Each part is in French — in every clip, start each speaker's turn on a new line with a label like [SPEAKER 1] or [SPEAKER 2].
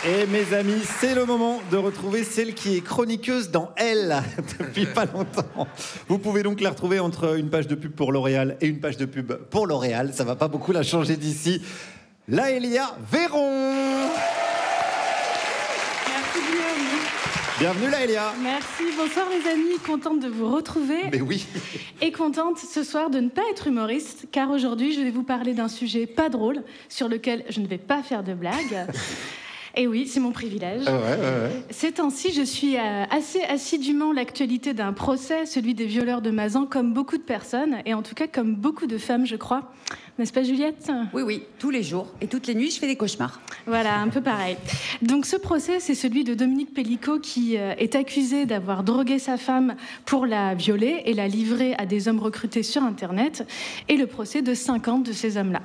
[SPEAKER 1] Et mes amis, c'est le moment de retrouver celle qui est chroniqueuse dans Elle depuis pas longtemps. Vous pouvez donc la retrouver entre une page de pub pour L'Oréal et une page de pub pour L'Oréal. Ça va pas beaucoup la changer d'ici. Laëlia Véron.
[SPEAKER 2] Merci Guillaume.
[SPEAKER 1] Bienvenue Laëlia.
[SPEAKER 2] Merci, bonsoir les amis, contente de vous retrouver.
[SPEAKER 1] Mais oui.
[SPEAKER 2] Et contente ce soir de ne pas être humoriste, car aujourd'hui je vais vous parler d'un sujet pas drôle, sur lequel je ne vais pas faire de blagues. Et oui, c'est mon privilège.
[SPEAKER 1] Ouais.
[SPEAKER 2] Ces temps-ci, je suis assez assidûment l'actualité d'un procès, celui des violeurs de Mazan, comme beaucoup de personnes, et en tout cas comme beaucoup de femmes, je crois. N'est-ce pas, Juliette ?
[SPEAKER 3] Oui, tous les jours. Et toutes les nuits, je fais des cauchemars.
[SPEAKER 2] Voilà, un peu pareil. Donc ce procès, c'est celui de Dominique Pellicot qui est accusé d'avoir drogué sa femme pour la violer et la livrer à des hommes recrutés sur Internet, et le procès de 50 de ces hommes-là.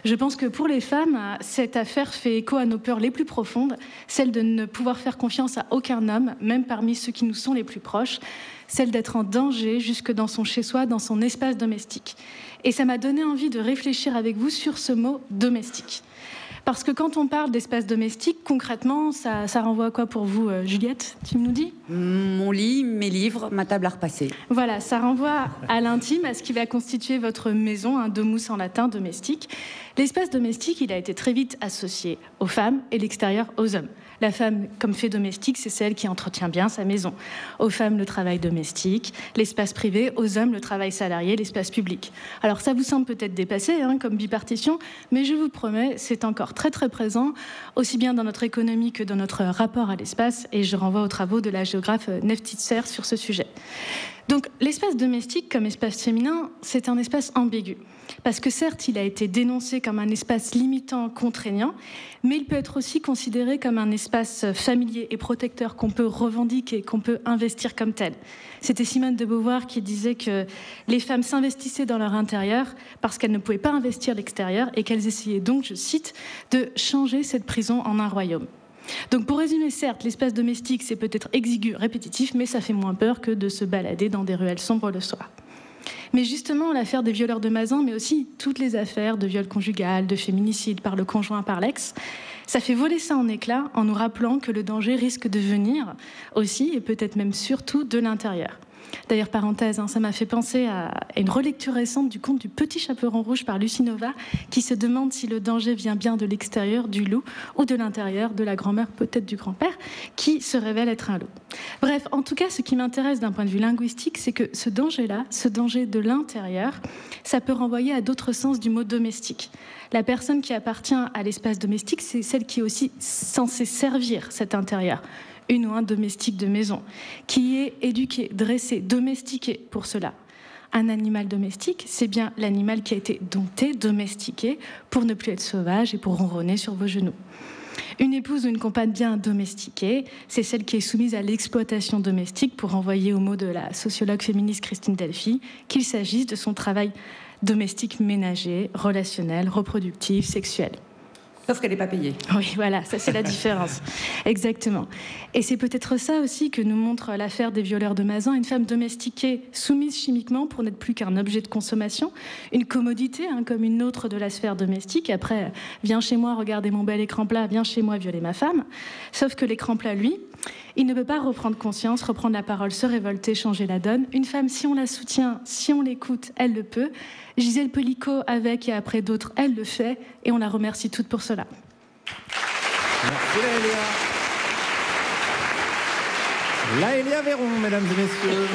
[SPEAKER 2] Je pense que pour les femmes, cette affaire fait écho à nos peurs les plus profondes, celle de ne pouvoir faire confiance à aucun homme, même parmi ceux qui nous sont les plus proches, celle d'être en danger jusque dans son chez-soi, dans son espace domestique. Et ça m'a donné envie de réfléchir avec vous sur ce mot « domestique ». Parce que quand on parle d'espace domestique, concrètement, ça renvoie à quoi pour vous, Juliette ? Tu nous dis ?
[SPEAKER 3] Mon lit, mes livres, ma table à repasser.
[SPEAKER 2] Voilà, ça renvoie à l'intime, à ce qui va constituer votre maison, un domus en latin, domestique. L'espace domestique, il a été très vite associé aux femmes et l'extérieur aux hommes. La femme, comme fait domestique, c'est celle qui entretient bien sa maison. Aux femmes, le travail domestique, l'espace privé, aux hommes, le travail salarié, l'espace public. Alors ça vous semble peut-être dépassé, comme bipartition, mais je vous promets, c'est encore très très présent, aussi bien dans notre économie que dans notre rapport à l'espace, et je renvoie aux travaux de la géographe Neftitzer sur ce sujet. Donc l'espace domestique comme espace féminin, c'est un espace ambigu. Parce que certes, il a été dénoncé comme un espace limitant, contraignant, mais il peut être aussi considéré comme un espace familier et protecteur qu'on peut revendiquer, qu'on peut investir comme tel. C'était Simone de Beauvoir qui disait que les femmes s'investissaient dans leur intérieur parce qu'elles ne pouvaient pas investir l'extérieur et qu'elles essayaient donc, je cite, de changer cette prison en un royaume. Donc pour résumer, certes, l'espace domestique, c'est peut-être exigu, répétitif, mais ça fait moins peur que de se balader dans des ruelles sombres le soir. Mais justement, l'affaire des violeurs de Mazan, mais aussi toutes les affaires de viol conjugal, de féminicide par le conjoint, par l'ex, ça fait voler ça en éclats en nous rappelant que le danger risque de venir aussi, et peut-être même surtout, de l'intérieur. D'ailleurs, parenthèse, ça m'a fait penser à une relecture récente du conte du Petit Chaperon Rouge par Lucie Nova, qui se demande si le danger vient bien de l'extérieur, du loup, ou de l'intérieur, de la grand-mère, peut-être du grand-père, qui se révèle être un loup. Bref, en tout cas, ce qui m'intéresse d'un point de vue linguistique, c'est que ce danger-là, ce danger de l'intérieur, ça peut renvoyer à d'autres sens du mot domestique. La personne qui appartient à l'espace domestique, c'est celle qui est aussi censée servir cet intérieur. Une ou un domestique de maison, qui est éduqué, dressé, domestiqué pour cela. Un animal domestique, c'est bien l'animal qui a été dompté, domestiqué, pour ne plus être sauvage et pour ronronner sur vos genoux. Une épouse ou une compagne bien domestiquée, c'est celle qui est soumise à l'exploitation domestique, pour renvoyer au mot de la sociologue féministe Christine Delphi, qu'il s'agisse de son travail domestique ménager, relationnel, reproductif, sexuel.
[SPEAKER 3] Sauf qu'elle n'est pas payée.
[SPEAKER 2] Oui, voilà, ça c'est la différence. Exactement. Et c'est peut-être ça aussi que nous montre l'affaire des violeurs de Mazan, une femme domestiquée, soumise chimiquement pour n'être plus qu'un objet de consommation, une commodité, comme une autre de la sphère domestique. Après, viens chez moi, regardez mon bel écran plat, viens chez moi, violer ma femme. Sauf que l'écran plat, lui, il ne peut pas reprendre conscience, reprendre la parole, se révolter, changer la donne. Une femme, si on la soutient, si on l'écoute, elle le peut. Gisèle Pellicot, avec et après d'autres, elle le fait, et on la remercie toutes pour cela.
[SPEAKER 1] Merci Laëlia. Laëlia Véron, mesdames et messieurs.